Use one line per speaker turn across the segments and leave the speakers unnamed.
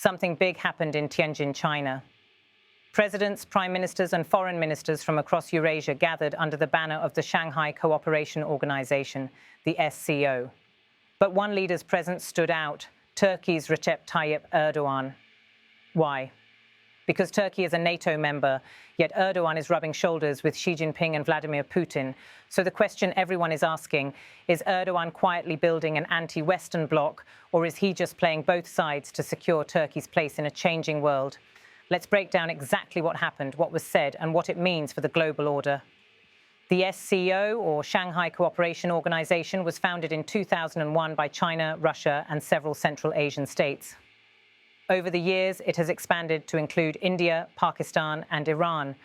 something big happened in Tianjin, China. Presidents, prime ministers, and foreign ministers from across Eurasia gathered under the banner of the Shanghai Cooperation Organization, the SCO. But one leader's presence stood out: Turkey's Recep Tayyip Erdogan. Why? Because Turkey is a NATO member, yet Erdogan is rubbing shoulders with Xi Jinping and Vladimir Putin. So the question everyone is asking, is Erdogan quietly building an anti-Western bloc, or is he just playing both sides to secure Turkey's place in a changing world? Let's break down exactly what happened, what was said, and what it means for the global order. The SCO, or Shanghai Cooperation Organization, was founded in 2001 by China, Russia, and several Central Asian states. Over the years, it has expanded to include India, Pakistan, and Iran.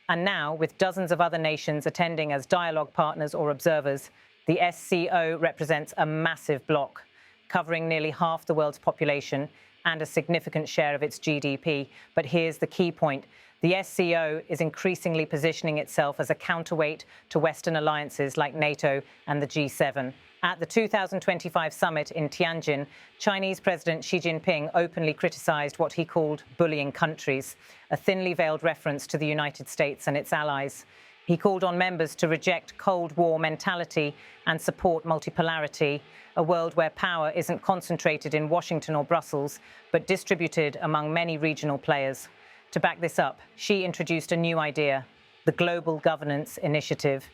And now, with dozens of other nations attending as dialogue partners or observers, the SCO represents a massive bloc, covering nearly half the world's population and a significant share of its GDP. But here's the key point. The SCO is increasingly positioning itself as a counterweight to Western alliances like NATO and the G7. At the 2025 summit in Tianjin, Chinese President Xi Jinping openly criticized what he called bullying countries, a thinly veiled reference to the United States and its allies. He called on members to reject Cold War mentality and support multipolarity, a world where power isn't concentrated in Washington or Brussels, but distributed among many regional players. To back this up, Xi introduced a new idea: the Global Governance Initiative.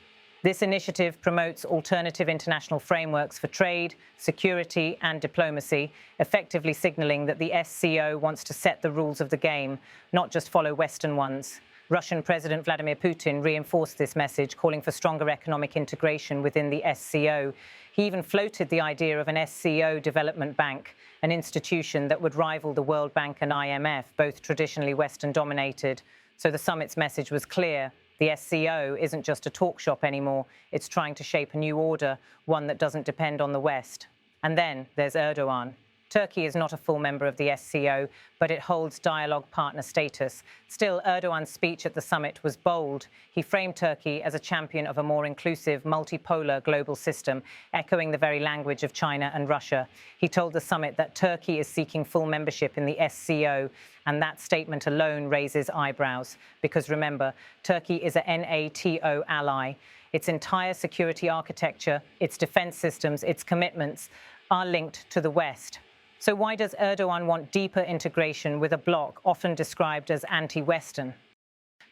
This initiative promotes alternative international frameworks for trade, security, and diplomacy, effectively signaling that the SCO wants to set the rules of the game, not just follow Western ones. Russian President Vladimir Putin reinforced this message, calling for stronger economic integration within the SCO. He even floated the idea of an SCO development bank, an institution that would rival the World Bank and IMF, both traditionally Western-dominated. So the summit's message was clear. The SCO isn't just a talk shop anymore. It's trying to shape a new order, one that doesn't depend on the West. And then there's Erdogan. Turkey is not a full member of the SCO, but it holds dialogue partner status. Still, Erdogan's speech at the summit was bold. He framed Turkey as a champion of a more inclusive, multipolar global system, echoing the very language of China and Russia. He told the summit that Turkey is seeking full membership in the SCO, and that statement alone raises eyebrows. Because remember, Turkey is a NATO ally. Its entire security architecture, its defense systems, its commitments are linked to the West. So why does Erdogan want deeper integration with a bloc often described as anti-Western?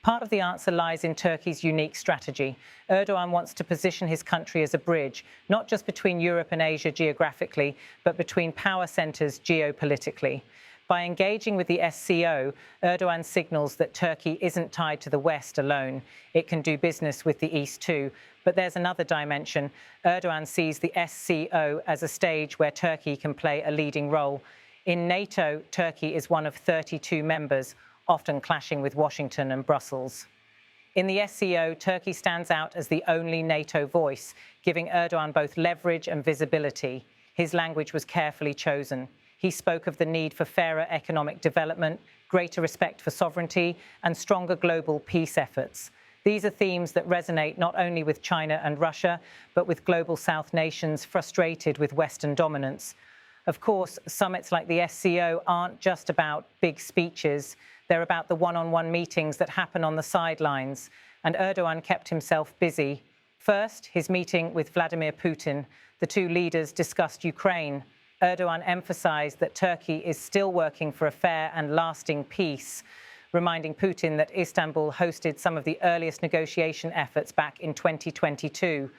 Part of the answer lies in Turkey's unique strategy. Erdogan wants to position his country as a bridge, not just between Europe and Asia geographically, but between power centers geopolitically. By engaging with the SCO, Erdogan signals that Turkey isn't tied to the West alone. It can do business with the East too. But there's another dimension. Erdogan sees the SCO as a stage where Turkey can play a leading role. In NATO, Turkey is one of 32 members, often clashing with Washington and Brussels. In the SCO, Turkey stands out as the only NATO voice, giving Erdogan both leverage and visibility. His language was carefully chosen. He spoke of the need for fairer economic development, greater respect for sovereignty, and stronger global peace efforts. These are themes that resonate not only with China and Russia, but with global South nations frustrated with Western dominance. Of course, summits like the SCO aren't just about big speeches. They're about the one-on-one meetings that happen on the sidelines. And Erdogan kept himself busy. First, his meeting with Vladimir Putin. The two leaders discussed Ukraine. Erdogan emphasized that Turkey is still working for a fair and lasting peace, reminding Putin that Istanbul hosted some of the earliest negotiation efforts back in 2022.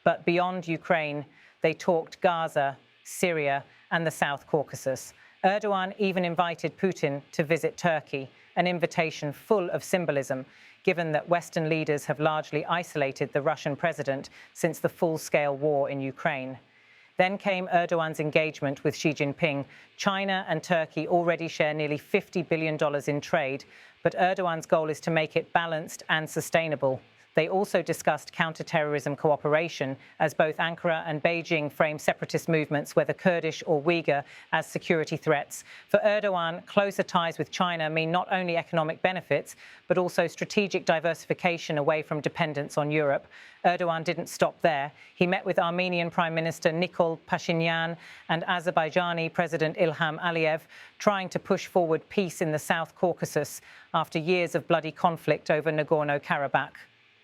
But beyond Ukraine, they talked Gaza, Syria, and the South Caucasus. Erdogan even invited Putin to visit Turkey, an invitation full of symbolism, given that Western leaders have largely isolated the Russian president since the full-scale war in Ukraine. Then came Erdogan's engagement with Xi Jinping. China and Turkey already share nearly $50 billion in trade, but Erdogan's goal is to make it balanced and sustainable. They also discussed counter-terrorism cooperation, as both Ankara and Beijing frame separatist movements, whether Kurdish or Uyghur, as security threats. For Erdogan, closer ties with China mean not only economic benefits, but also strategic diversification away from dependence on Europe. Erdogan didn't stop there. He met with Armenian Prime Minister Nikol Pashinyan and Azerbaijani President Ilham Aliyev, trying to push forward peace in the South Caucasus after years of bloody conflict over Nagorno-Karabakh.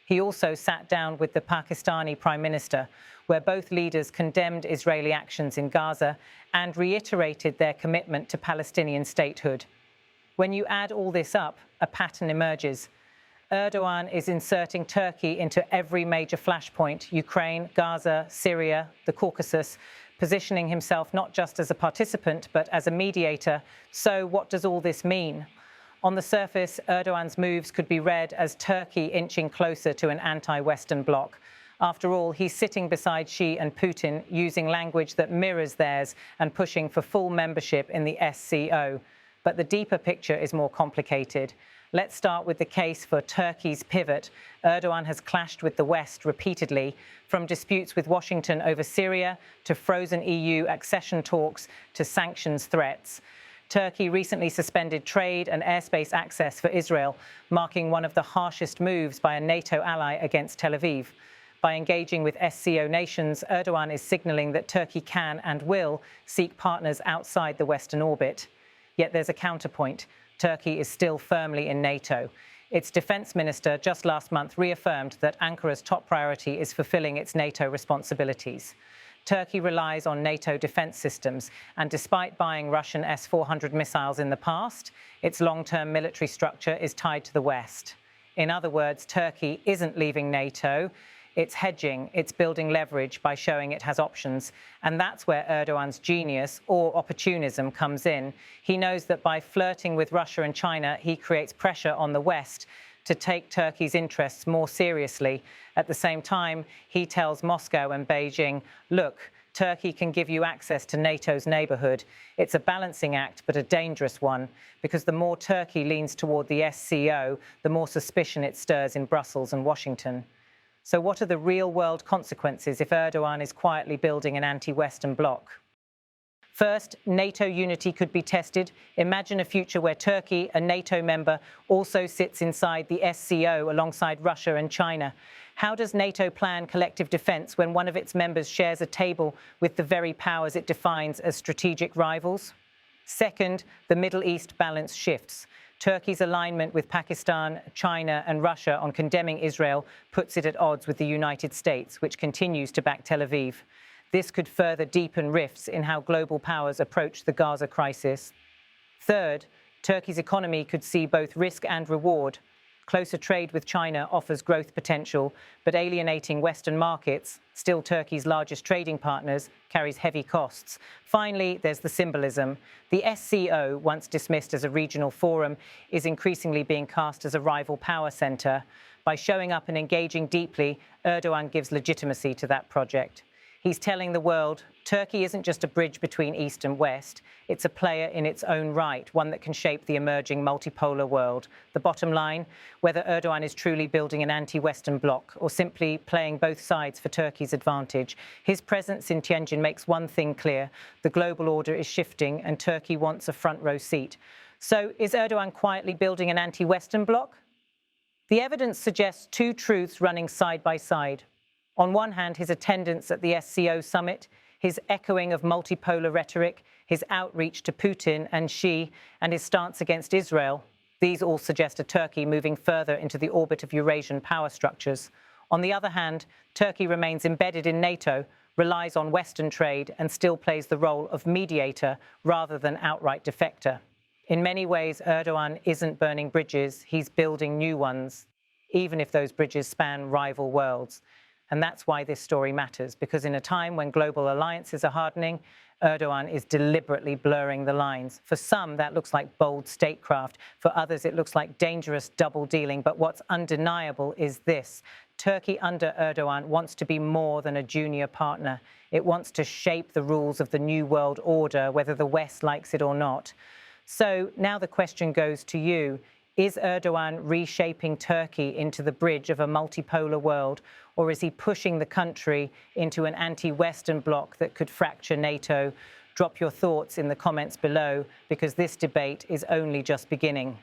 He also sat down with the Pakistani Prime Minister, where both leaders condemned Israeli actions in Gaza and reiterated their commitment to Palestinian statehood. When you add all this up, a pattern emerges. Erdogan is inserting Turkey into every major flashpoint: Ukraine, Gaza, Syria, the Caucasus, positioning himself not just as a participant, but as a mediator. So what does all this mean? On the surface, Erdogan's moves could be read as Turkey inching closer to an anti-Western bloc. After all, he's sitting beside Xi and Putin, using language that mirrors theirs and pushing for full membership in the SCO. But the deeper picture is more complicated. Let's start with the case for Turkey's pivot. Erdogan has clashed with the West repeatedly, from disputes with Washington over Syria to frozen EU accession talks to sanctions threats. Turkey recently suspended trade and airspace access for Israel, marking one of the harshest moves by a NATO ally against Tel Aviv. By engaging with SCO nations, Erdogan is signaling that Turkey can and will seek partners outside the Western orbit. Yet there's a counterpoint. Turkey is still firmly in NATO. Its defense minister just last month reaffirmed that Ankara's top priority is fulfilling its NATO responsibilities. Turkey relies on NATO defense systems, and despite buying Russian S-400 missiles in the past, its long-term military structure is tied to the West. In other words, Turkey isn't leaving NATO. It's hedging, it's building leverage by showing it has options. And that's where Erdogan's genius or opportunism comes in. He knows that by flirting with Russia and China, he creates pressure on the West to take Turkey's interests more seriously. At the same time, he tells Moscow and Beijing, look, Turkey can give you access to NATO's neighborhood. It's a balancing act, but a dangerous one, because the more Turkey leans toward the SCO, the more suspicion it stirs in Brussels and Washington. So what are the real-world consequences if Erdogan is quietly building an anti-Western bloc? First, NATO unity could be tested. Imagine a future where Turkey, a NATO member, also sits inside the SCO alongside Russia and China. How does NATO plan collective defense when one of its members shares a table with the very powers it defines as strategic rivals? Second, the Middle East balance shifts. Turkey's alignment with Pakistan, China and Russia on condemning Israel puts it at odds with the United States, which continues to back Tel Aviv. This could further deepen rifts in how global powers approach the Gaza crisis. Third, Turkey's economy could see both risk and reward. Closer trade with China offers growth potential, but alienating Western markets, still Turkey's largest trading partners, carries heavy costs. Finally, there's the symbolism. The SCO, once dismissed as a regional forum, is increasingly being cast as a rival power center. By showing up and engaging deeply, Erdogan gives legitimacy to that project. He's telling the world, Turkey isn't just a bridge between East and West. It's a player in its own right, one that can shape the emerging multipolar world. The bottom line, whether Erdogan is truly building an anti-Western bloc or simply playing both sides for Turkey's advantage, his presence in Tianjin makes one thing clear. The global order is shifting and Turkey wants a front row seat. So is Erdogan quietly building an anti-Western bloc? The evidence suggests two truths running side by side. On one hand, his attendance at the SCO summit, his echoing of multipolar rhetoric, his outreach to Putin and Xi, and his stance against Israel. These all suggest a Turkey moving further into the orbit of Eurasian power structures. On the other hand, Turkey remains embedded in NATO, relies on Western trade, and still plays the role of mediator rather than outright defector. In many ways, Erdogan isn't burning bridges, he's building new ones, even if those bridges span rival worlds. And that's why this story matters, because in a time when global alliances are hardening, Erdogan is deliberately blurring the lines. For some, that looks like bold statecraft. For others, it looks like dangerous double dealing. But what's undeniable is this. Turkey under Erdogan wants to be more than a junior partner. It wants to shape the rules of the new world order, whether the West likes it or not. So now the question goes to you. Is Erdogan reshaping Turkey into the bridge of a multipolar world, or is he pushing the country into an anti-Western bloc that could fracture NATO? Drop your thoughts in the comments below, because this debate is only just beginning.